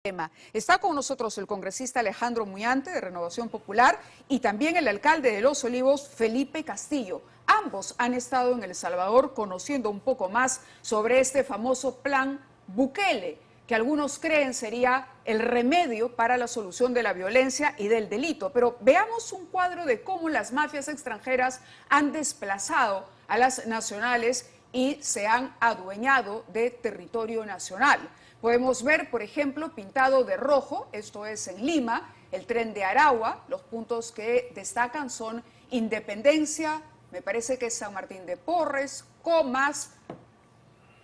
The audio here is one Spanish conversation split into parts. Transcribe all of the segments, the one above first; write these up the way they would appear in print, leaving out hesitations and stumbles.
tema. Está con nosotros el congresista Alejandro Muñante, de Renovación Popular, y también el alcalde de Los Olivos, Felipe Castillo. Ambos han estado en El Salvador conociendo un poco más sobre este famoso plan Bukele, que algunos creen sería el remedio para la solución de la violencia y del delito. Pero veamos un cuadro de cómo las mafias extranjeras han desplazado a las nacionales y se han adueñado de territorio nacional. Podemos ver, por ejemplo, pintado de rojo, esto es en Lima, el tren de Aragua. Los puntos que destacan son Independencia, me parece que es San Martín de Porres, Comas,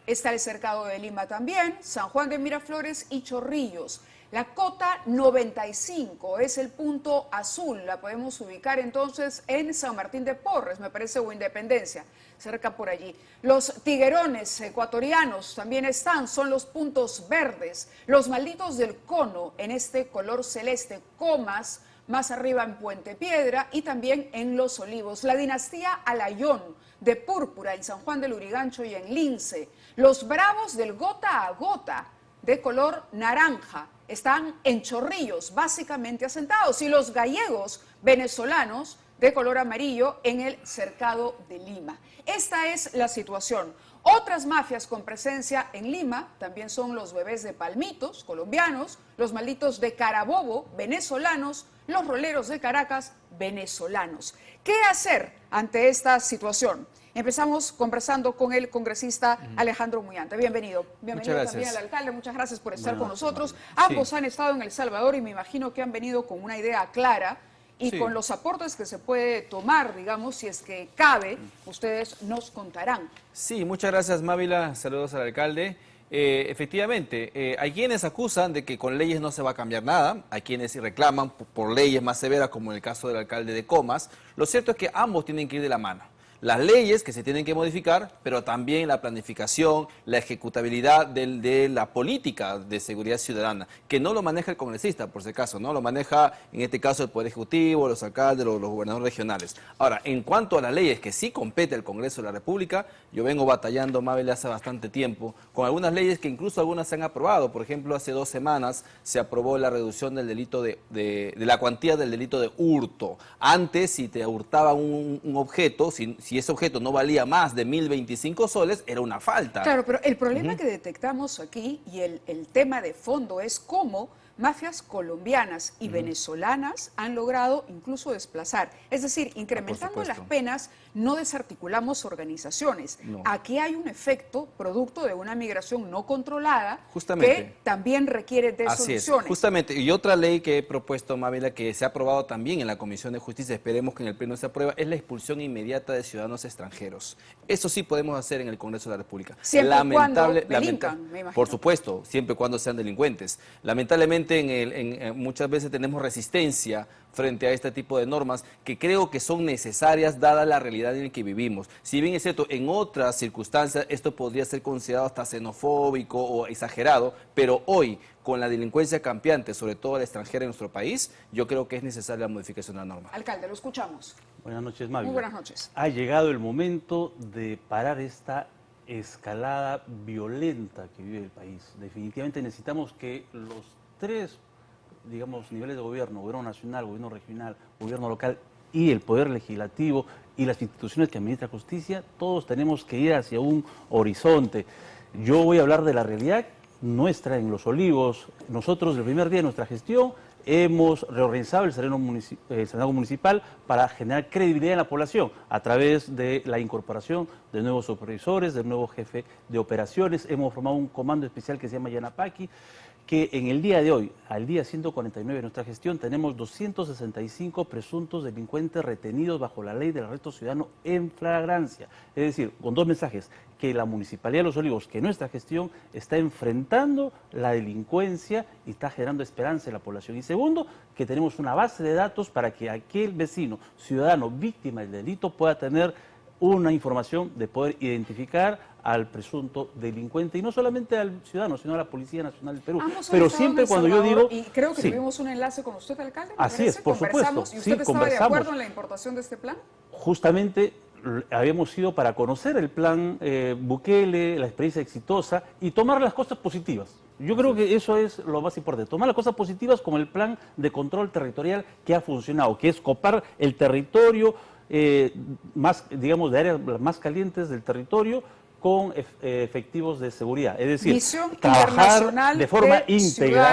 está el cercado de Lima también, San Juan de Miraflores y Chorrillos. La cota 95 es el punto azul, la podemos ubicar entonces en San Martín de Porres, me parece, o Independencia, cerca por allí. Los tiguerones ecuatorianos también están, son los puntos verdes. Los malditos del cono en este color celeste, Comas, más arriba en Puente Piedra y también en Los Olivos. La dinastía Alayón de púrpura en San Juan del Lurigancho y en Lince. Los bravos del gota a gota de color naranja están en Chorrillos, básicamente asentados, y los gallegos venezolanos de color amarillo en el cercado de Lima. Esta es la situación. Otras mafias con presencia en Lima también son los bebés de Palmitos, colombianos, los malditos de Carabobo, venezolanos, los roleros de Caracas, venezolanos. ¿Qué hacer ante esta situación? Empezamos conversando con el congresista Alejandro Muñante. Bienvenido. Bienvenido también al alcalde. Muchas gracias por estar con nosotros. Ambos han estado en El Salvador y me imagino que han venido con una idea clara y con los aportes que se puede tomar, digamos, si es que cabe, ustedes nos contarán. Sí, muchas gracias, Mávila. Saludos al alcalde. Efectivamente, hay quienes acusan de que con leyes no se va a cambiar nada, hay quienes reclaman por leyes más severas, como en el caso del alcalde de Comas. Lo cierto es que ambos tienen que ir de la mano. Las leyes que se tienen que modificar, pero también la planificación, la ejecutabilidad de la política de seguridad ciudadana, que no lo maneja el congresista, por si acaso, ¿no? Lo maneja, en este caso, el Poder Ejecutivo, los alcaldes, los gobernadores regionales. Ahora, en cuanto a las leyes que sí compete el Congreso de la República, yo vengo batallando, Mabel, hace bastante tiempo, con algunas leyes que incluso algunas se han aprobado. Por ejemplo, hace 2 semanas se aprobó la reducción del delito de la cuantía del delito de hurto. Antes, si te hurtaban un objeto, si ese objeto no valía más de 1.025 soles, era una falta. Claro, pero el problema que detectamos aquí y el tema de fondo es cómo mafias colombianas y venezolanas han logrado incluso desplazar. Es decir, incrementando las penas, no desarticulamos organizaciones. No. Aquí hay un efecto producto de una migración no controlada que también requiere de soluciones. Justamente, y otra ley que he propuesto, Mávila, que se ha aprobado también en la Comisión de Justicia, esperemos que en el Pleno se apruebe, es la expulsión inmediata de ciudadanos extranjeros. Eso sí podemos hacer en el Congreso de la República. Siempre y cuando delincan, me imagino. Por supuesto, siempre y cuando sean delincuentes. Lamentablemente, muchas veces tenemos resistencia frente a este tipo de normas que creo que son necesarias dada la realidad en la que vivimos. Si bien es cierto, en otras circunstancias esto podría ser considerado hasta xenofóbico o exagerado, pero hoy, con la delincuencia campeante, sobre todo la extranjera en nuestro país, yo creo que es necesaria la modificación de la norma. Alcalde, lo escuchamos. Buenas noches, Mávila. Muy buenas noches. Ha llegado el momento de parar esta escalada violenta que vive el país. Definitivamente necesitamos que los 3, digamos, niveles de gobierno nacional, gobierno regional, gobierno local y el poder legislativo y las instituciones que administran justicia, todos tenemos que ir hacia un horizonte. Yo voy a hablar de la realidad nuestra en Los Olivos. Nosotros, el primer día de nuestra gestión, hemos reorganizado el Senado Municipal para generar credibilidad en la población a través de la incorporación de nuevos supervisores, de nuevo jefe de operaciones. Hemos formado un comando especial que se llama Yanapaqui, que en el día de hoy, al día 149 de nuestra gestión, tenemos 265 presuntos delincuentes retenidos bajo la ley del arresto ciudadano en flagrancia. Es decir, con 2 mensajes, que la Municipalidad de Los Olivos, que nuestra gestión está enfrentando la delincuencia y está generando esperanza en la población. Y segundo, que tenemos una base de datos para que aquel vecino, ciudadano, víctima del delito pueda tener una información de poder identificar al presunto delincuente, y no solamente al ciudadano, sino a la Policía Nacional del Perú. Pero siempre cuando yo digo... Y creo que tuvimos un enlace con usted, alcalde. Así es, por supuesto. ¿Y usted estaba de acuerdo en la importación de este plan? Justamente habíamos ido para conocer el plan Bukele, la experiencia exitosa, y tomar las cosas positivas. Yo creo que eso es lo más importante. Tomar las cosas positivas como el plan de control territorial que ha funcionado, que es copar el territorio más, digamos, de áreas más calientes del territorio con efectivos de seguridad. Es decir, Misión trabajar Internacional de forma de integral.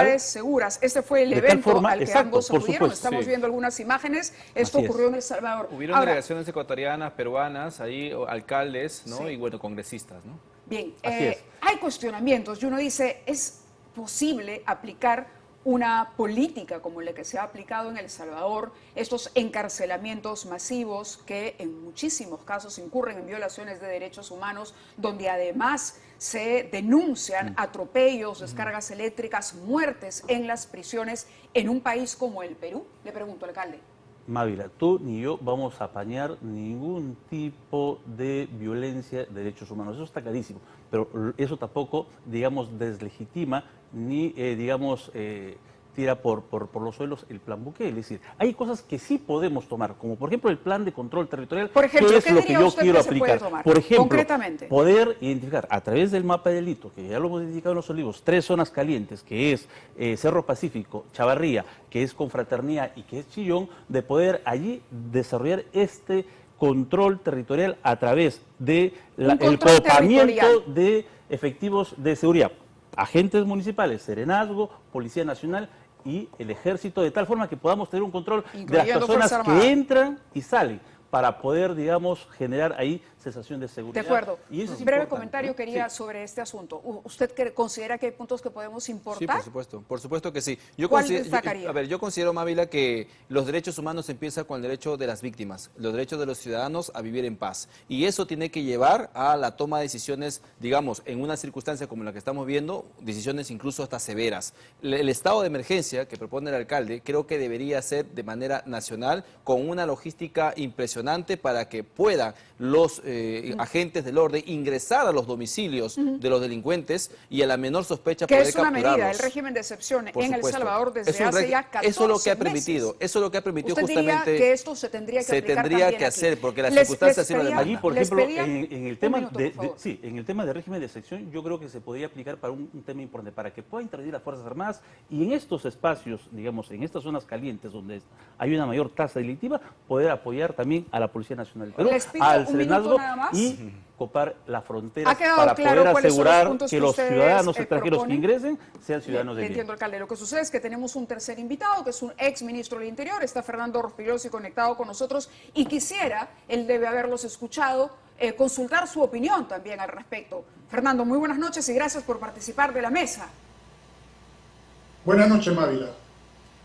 Ciudades Seguras. Este fue el De tal evento forma, al que exacto, ambos por acudieron. supuesto, Estamos sí. viendo algunas imágenes. Esto Así es. ocurrió en El Salvador. Hubieron Ahora, delegaciones ecuatorianas, peruanas, ahí alcaldes, ¿no? Sí. Y bueno, congresistas, ¿no? bien, Así es. hay cuestionamientos y uno dice, ¿es posible aplicar una política como la que se ha aplicado en El Salvador, estos encarcelamientos masivos que en muchísimos casos incurren en violaciones de derechos humanos, donde además se denuncian atropellos, descargas eléctricas, muertes en las prisiones en un país como el Perú? Le pregunto, alcalde. Mávila, tú ni yo vamos a apañar ningún tipo de violencia de derechos humanos. Eso está clarísimo. Pero eso tampoco, digamos, deslegitima ni, digamos, tira por los suelos el plan Bukele. Es decir, hay cosas que sí podemos tomar, como por ejemplo el plan de control territorial. Por ejemplo, que es ¿qué lo que diría yo usted quiero que se puede aplicar. tomar? Por ejemplo, Concretamente. poder identificar a través del mapa de delito, que ya lo hemos identificado en Los Olivos, 3 zonas calientes, que es Cerro Pacífico, Chavarría, que es Confraternidad y que es Chillón, de poder allí desarrollar este control territorial a través de el control copamiento territorial. de efectivos de seguridad, agentes municipales, Serenazgo, Policía Nacional y el Ejército, de tal forma que podamos tener un control de las Incluyendo personas Fuerza Armada. que entran y salen, para poder, digamos, generar ahí sensación de De seguridad. acuerdo. Y eso es Breve importante, comentario ¿no? quería Sí. sobre este asunto. ¿Usted considera que hay puntos que podemos Sí, importar? por supuesto que sí. Yo ¿Cuál considero, destacaría? a ver, yo considero, Mávila, que los derechos humanos empiezan con el derecho de las víctimas, los derechos de los ciudadanos a vivir en paz. Y eso tiene que llevar a la toma de decisiones, digamos, en una circunstancia como la que estamos viendo, decisiones incluso hasta severas. El estado de emergencia que propone el alcalde creo que debería ser de manera nacional, con una logística impresionante para que puedan los agentes del orden ingresar a los domicilios de los delincuentes y a la menor sospecha Que poder es una medida, capturarlos. el régimen de excepción Por en El supuesto. Salvador desde Es un hace ya 14 eso es lo que ha meses. permitido, eso es lo que ha permitido ¿Usted diría justamente. que esto se tendría que se aplicar tendría también que aquí? hacer porque las Les circunstancias así lo pedía- demandan. Allí, por les ejemplo, pedía en el un tema minuto, por favor. sí, en el tema de régimen de excepción, yo creo que se podría aplicar para un tema importante, para que pueda intervenir las Fuerzas Armadas y en estos espacios, digamos, en estas zonas calientes donde hay una mayor tasa delictiva, poder apoyar también a la Policía Nacional del Perú, Les pido al un minuto Serenazgo nada más. y copar las fronteras Ha quedado para claro poder cuáles son los asegurar puntos que que los ustedes, ciudadanos extranjeros que proponen. ingresen sean ciudadanos Le de bien. entiendo, alcalde. Lo que sucede es que tenemos un tercer invitado, que es un ex ministro del Interior, está Fernando Rospigliosi conectado con nosotros, y quisiera, él debe haberlos escuchado, consultar su opinión también al respecto. Fernando, muy buenas noches y gracias por participar de la mesa. Buenas noches, Mávila.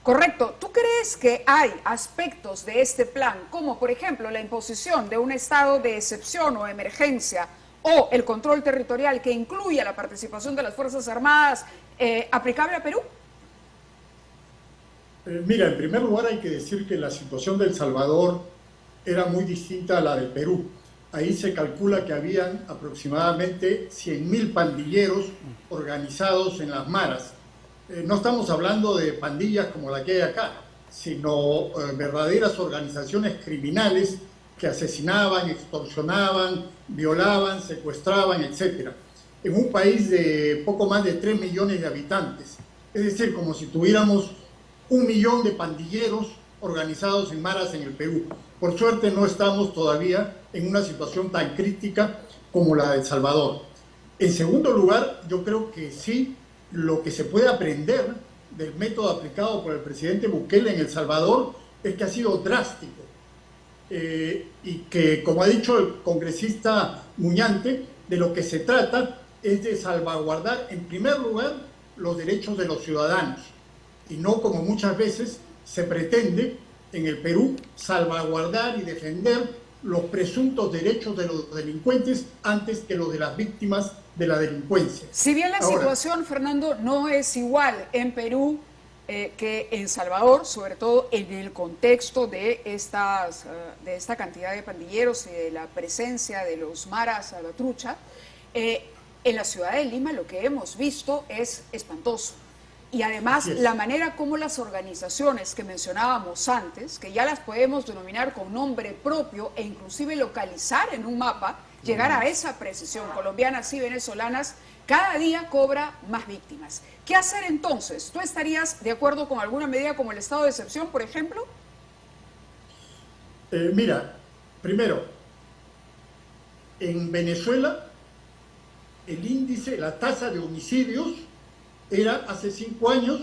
Correcto. ¿Tú crees que hay aspectos de este plan, como por ejemplo la imposición de un estado de excepción o emergencia, o el control territorial que incluya la participación de las Fuerzas Armadas, aplicable a Perú? Mira, en primer lugar hay que decir que la situación de El Salvador era muy distinta a la del Perú. Ahí se calcula que habían aproximadamente 100.000 pandilleros organizados en las maras. No estamos hablando de pandillas como la que hay acá, sino verdaderas organizaciones criminales que asesinaban, extorsionaban, violaban, secuestraban, etc. En un país de poco más de 3 millones de habitantes. Es decir, como si tuviéramos 1 millón de pandilleros organizados en maras en el Perú. Por suerte no estamos todavía en una situación tan crítica como la de El Salvador. En segundo lugar, yo creo que sí, lo que se puede aprender del método aplicado por el presidente Bukele en El Salvador es que ha sido drástico y que, como ha dicho el congresista Muñante, de lo que se trata es de salvaguardar en primer lugar los derechos de los ciudadanos y no como muchas veces se pretende en el Perú salvaguardar y defender los presuntos derechos de los delincuentes antes que los de las víctimas de la delincuencia. Si bien la Ahora, situación, Fernando, no es igual en Perú que en Salvador, sobre todo en el contexto de esta cantidad de pandilleros y de la presencia de los maras salvatrucha, en la ciudad de Lima lo que hemos visto es espantoso. Y además la manera como las organizaciones que mencionábamos antes, que ya las podemos denominar con nombre propio e inclusive localizar en un mapa, llegar a esa precisión, colombianas y venezolanas, cada día cobra más víctimas. ¿Qué hacer entonces? ¿Tú estarías de acuerdo con alguna medida como el estado de excepción, por ejemplo? Mira, primero, en Venezuela el índice, la tasa de homicidios era hace 5 años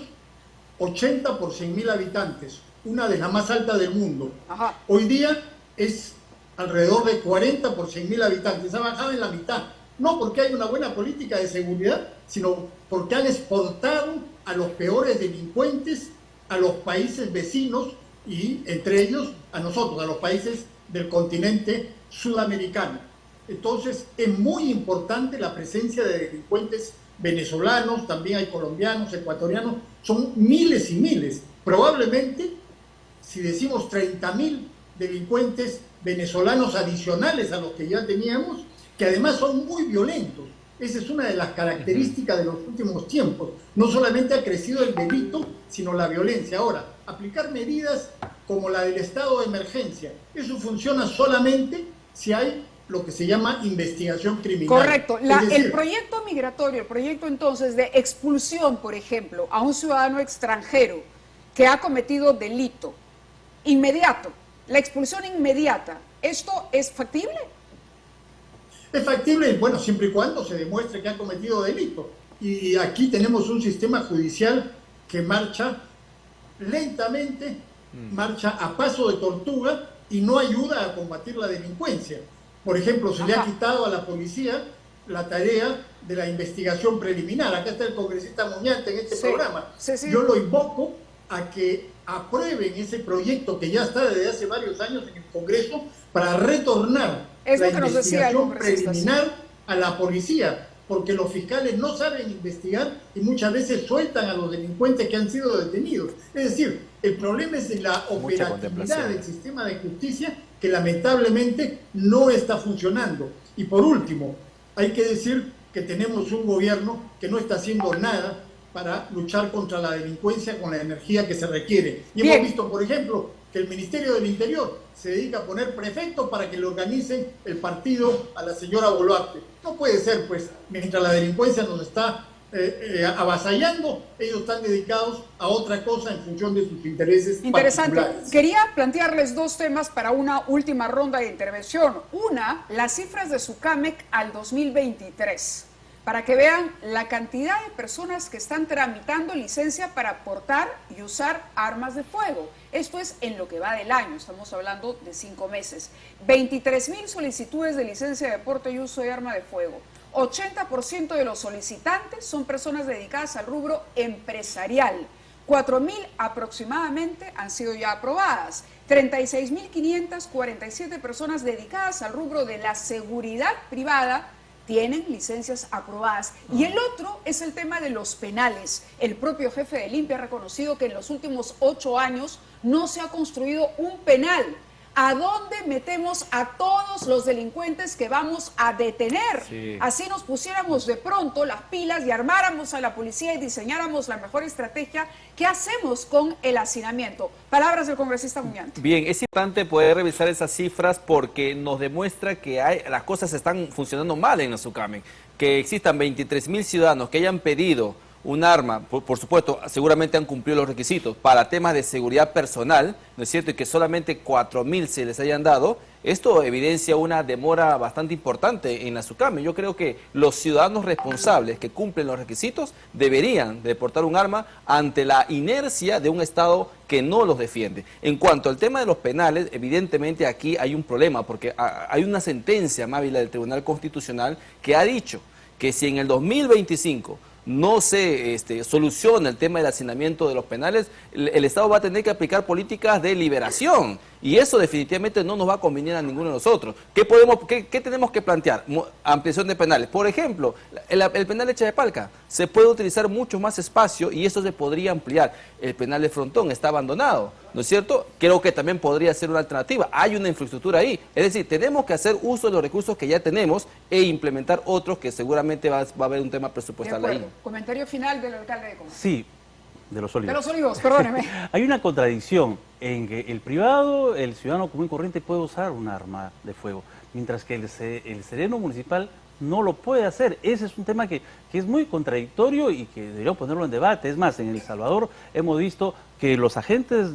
80 por 100.000 habitantes, una de las más altas del mundo. Ajá. Hoy día es alrededor de 40 por 100.000 habitantes, ha bajado en la mitad. No porque hay una buena política de seguridad, sino porque han exportado a los peores delincuentes a los países vecinos y entre ellos a nosotros, a los países del continente sudamericano. Entonces es muy importante la presencia de delincuentes venezolanos, también hay colombianos, ecuatorianos, son miles y miles. Probablemente, si decimos 30.000 delincuentes venezolanos adicionales a los que ya teníamos, que además son muy violentos. Esa es una de las características de los últimos tiempos. No solamente ha crecido el delito, sino la violencia. Ahora, aplicar medidas como la del estado de emergencia, eso funciona solamente si hay lo que se llama investigación criminal. Correcto. Es decir, el proyecto migratorio, el proyecto entonces de expulsión, por ejemplo, a un ciudadano extranjero que ha cometido delito, inmediato, la expulsión inmediata, ¿esto es factible? es factible, bueno, siempre y cuando se demuestre que ha cometido delito. Y aquí tenemos un sistema judicial que marcha lentamente, marcha a paso de tortuga y no ayuda a combatir la delincuencia. Por ejemplo, se le ha quitado a la policía la tarea de la investigación preliminar. Acá está el congresista Muñante en este programa. Yo lo invoco a que aprueben ese proyecto que ya está desde hace varios años en el Congreso para retornar la investigación preliminar a la policía, porque los fiscales no saben investigar y muchas veces sueltan a los delincuentes que han sido detenidos. Es decir, el problema es en la operatividad del sistema de justicia que lamentablemente no está funcionando. Y por último, hay que decir que tenemos un gobierno que no está haciendo nada para luchar contra la delincuencia con la energía que se requiere. Y hemos visto, por ejemplo, que el Ministerio del Interior se dedica a poner prefectos para que le organicen el partido a la señora Boluarte. No puede ser, pues, mientras la delincuencia nos está avasallando, ellos están dedicados a otra cosa en función de sus intereses particulares. Quería plantearles dos temas para una última ronda de intervención. Una, las cifras de SUCAMEC al 2023. Para que vean la cantidad de personas que están tramitando licencia para portar y usar armas de fuego. Esto es en lo que va del año, estamos hablando de 5 meses. 23.000 solicitudes de licencia de porte y uso de arma de fuego. 80% de los solicitantes son personas dedicadas al rubro empresarial. 4.000 aproximadamente han sido ya aprobadas. 36.547 personas dedicadas al rubro de la seguridad privada tienen licencias aprobadas. Y el otro es el tema de los penales. El propio jefe de Limpia ha reconocido que en los últimos 8 años no se ha construido un penal. ¿A dónde metemos a todos los delincuentes que vamos a detener? Sí. Así nos pusiéramos de pronto las pilas y armáramos a la policía y diseñáramos la mejor estrategia. ¿Qué hacemos con el hacinamiento? Palabras del congresista Muñante. Bien, es importante poder revisar esas cifras porque nos demuestra que las cosas están funcionando mal en la SUCAMEC. Que existan 23.000 ciudadanos que hayan pedido un arma, por supuesto, seguramente han cumplido los requisitos para temas de seguridad personal, ¿no es cierto? Y que solamente 4.000 se les hayan dado, esto evidencia una demora bastante importante en la SUCAMEC. Yo creo que los ciudadanos responsables que cumplen los requisitos deberían de portar un arma ante la inercia de un Estado que no los defiende. En cuanto al tema de los penales, evidentemente aquí hay un problema, porque hay una sentencia, Mávila, del Tribunal Constitucional que ha dicho que si en el 2025 no se soluciona el tema del hacinamiento de los penales, el Estado va a tener que aplicar políticas de liberación. Y eso definitivamente no nos va a convenir a ninguno de nosotros. ¿Qué tenemos que plantear? Ampliación de penales. Por ejemplo, el penal de Chayapalca se puede utilizar mucho más espacio y eso se podría ampliar. El penal de Frontón está abandonado, ¿no es cierto? Creo que también podría ser una alternativa. Hay una infraestructura ahí. Es decir, tenemos que hacer uso de los recursos que ya tenemos e implementar otros que seguramente va a haber un tema presupuestal ahí. Comentario final del alcalde de Comas. Sí. De los Olivos. De los Olivos, perdóneme. Hay una contradicción en que el privado, el ciudadano común y corriente puede usar un arma de fuego, mientras que el sereno municipal no lo puede hacer. Ese es un tema que es muy contradictorio y que deberíamos ponerlo en debate. Es más, en El Salvador hemos visto que los agentes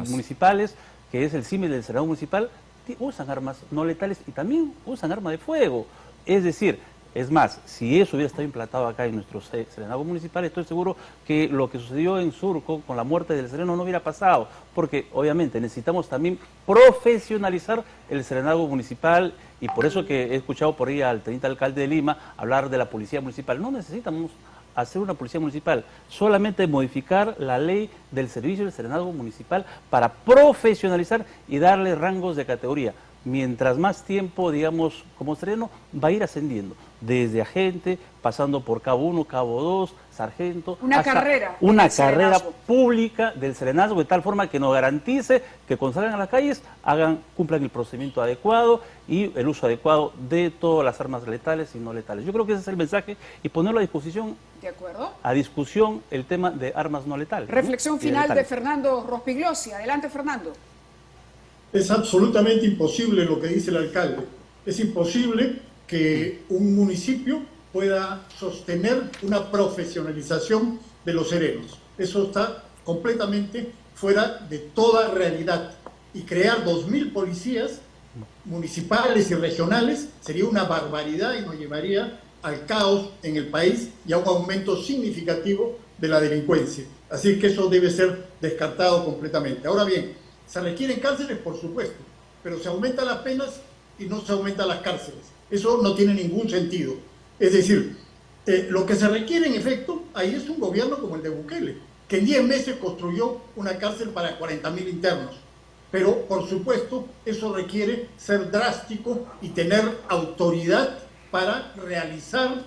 municipales, que es el símil del Senado municipal, usan armas no letales y también usan arma de fuego. Es decir, es más, si eso hubiera estado implantado acá en nuestro serenazgo municipal, estoy seguro que lo que sucedió en Surco con la muerte del sereno no hubiera pasado, porque obviamente necesitamos también profesionalizar el serenazgo municipal, y por eso que he escuchado por ahí al teniente alcalde de Lima hablar de la policía municipal. No necesitamos hacer una policía municipal, solamente modificar la ley del servicio del serenazgo municipal para profesionalizar y darle rangos de categoría. Mientras más tiempo, digamos, como sereno, va a ir ascendiendo, desde agente, pasando por cabo 1, cabo 2, sargento. Una carrera. Una carrera pública del serenazgo, de tal forma que nos garantice que cuando salgan a las calles cumplan el procedimiento adecuado y el uso adecuado de todas las armas letales y no letales. Yo creo que ese es el mensaje, y ponerlo a disposición. ¿De acuerdo? A discusión el tema de armas no letales. Reflexión ¿no? final de Fernando Rospigliosi. Adelante, Fernando. Es absolutamente imposible lo que dice el alcalde. Es imposible que un municipio pueda sostener una profesionalización de los serenos. Eso está completamente fuera de toda realidad. Y crear 2.000 policías municipales y regionales sería una barbaridad y nos llevaría al caos en el país y a un aumento significativo de la delincuencia. Así que eso debe ser descartado completamente. Ahora bien, se requieren cárceles, por supuesto, pero se aumentan las penas y no se aumentan las cárceles. Eso no tiene ningún sentido. Es decir, lo que se requiere en efecto, ahí es un gobierno como el de Bukele, que en 10 meses construyó una cárcel para 40.000 internos. Pero, por supuesto, eso requiere ser drástico y tener autoridad para realizar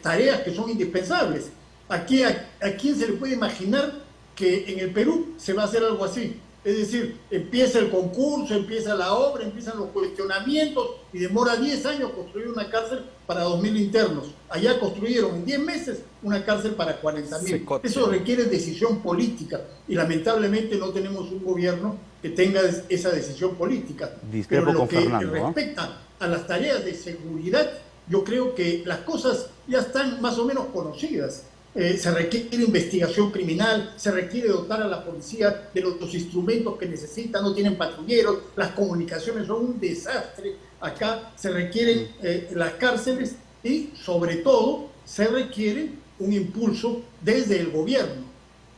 tareas que son indispensables. Aquí, ¿a quién se le puede imaginar que en el Perú se va a hacer algo así? Es decir, empieza el concurso, empieza la obra, empiezan los cuestionamientos y demora 10 años construir una cárcel para 2.000 internos. Allá construyeron en 10 meses una cárcel para 40.000. Eso requiere decisión política y lamentablemente no tenemos un gobierno que tenga esa decisión política. Pero lo que respecta a las tareas de seguridad, yo creo que las cosas ya están más o menos conocidas. Se requiere investigación criminal, se requiere dotar a la policía de los instrumentos que necesita, no tienen patrulleros, las comunicaciones son un desastre. Acá se requieren las cárceles y, sobre todo, se requiere un impulso desde el gobierno.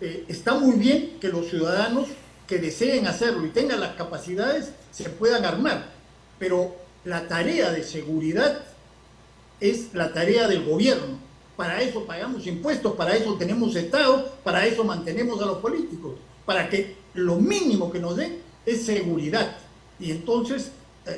Está muy bien que los ciudadanos que deseen hacerlo y tengan las capacidades se puedan armar, pero la tarea de seguridad es la tarea del gobierno. Para eso pagamos impuestos, para eso tenemos Estado, para eso mantenemos a los políticos, para que lo mínimo que nos den es seguridad. Y entonces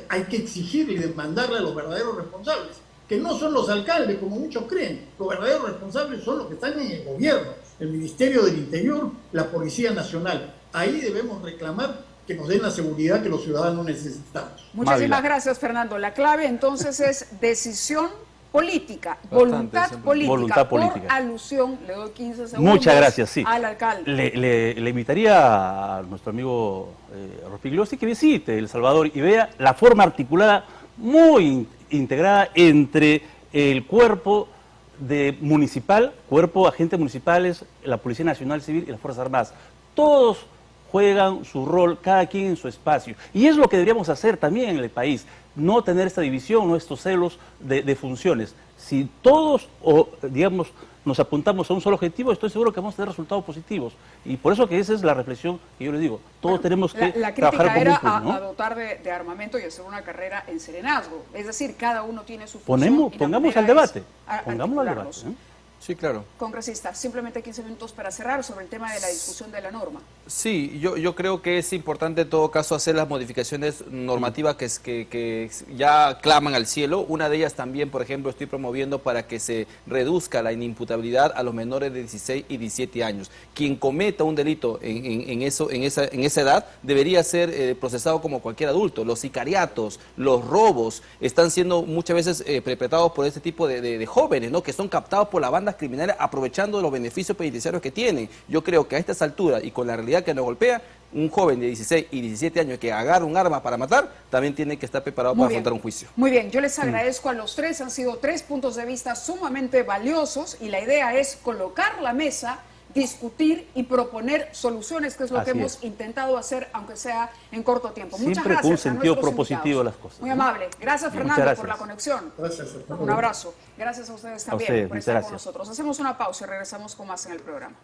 hay que exigirle y demandarle a los verdaderos responsables, que no son los alcaldes, como muchos creen. Los verdaderos responsables son los que están en el gobierno, el Ministerio del Interior, la Policía Nacional. Ahí debemos reclamar que nos den la seguridad que los ciudadanos necesitamos. Muchísimas gracias, Fernando. La clave entonces es decisión política, voluntad política. Por alusión, le doy 15 segundos. Muchas gracias, sí. Al alcalde. Le invitaría a nuestro amigo Rospigliosi que visite El Salvador y vea la forma articulada, muy integrada entre el cuerpo municipal, cuerpo de agentes municipales, la Policía Nacional Civil y las Fuerzas Armadas. Todos juegan su rol, cada quien en su espacio. Y es lo que deberíamos hacer también en el país, no tener esta división, no estos celos de funciones. Si todos, digamos, nos apuntamos a un solo objetivo, estoy seguro que vamos a tener resultados positivos. Y por eso que esa es la reflexión que yo les digo. Todos tenemos que trabajar como un club, ¿no? A dotar de armamento y hacer una carrera en serenazgo. Es decir, cada uno tiene su función. Pongamos al debate. Pongámoslo al debate. Sí, claro. Congresista, simplemente 15 minutos para cerrar sobre el tema de la discusión de la norma. Sí, yo creo que es importante en todo caso hacer las modificaciones normativas que ya claman al cielo. Una de ellas también, por ejemplo, estoy promoviendo para que se reduzca la inimputabilidad a los menores de 16 y 17 años. Quien cometa un delito en esa edad debería ser procesado como cualquier adulto. Los sicariatos, los robos están siendo muchas veces perpetrados por este tipo de jóvenes, ¿no? Que son captados por la banda bandas criminales aprovechando los beneficios penitenciarios que tienen. Yo creo que a estas alturas y con la realidad que nos golpea, un joven de 16 y 17 años que agarra un arma para matar, también tiene que estar preparado para afrontar un juicio. Muy bien, yo les agradezco a los tres, han sido 3 puntos de vista sumamente valiosos y la idea es colocar la mesa, discutir y proponer soluciones, que es lo que hemos intentado hacer, aunque sea en corto tiempo. Muchas Siempre gracias con un a sentido nuestros propositivo invitados. las cosas. Muy amable. Gracias, Fernando, gracias. por la conexión. Gracias. Un abrazo. Gracias a ustedes también ustedes, por muchas estar con gracias. nosotros. Hacemos una pausa y regresamos con más en el programa.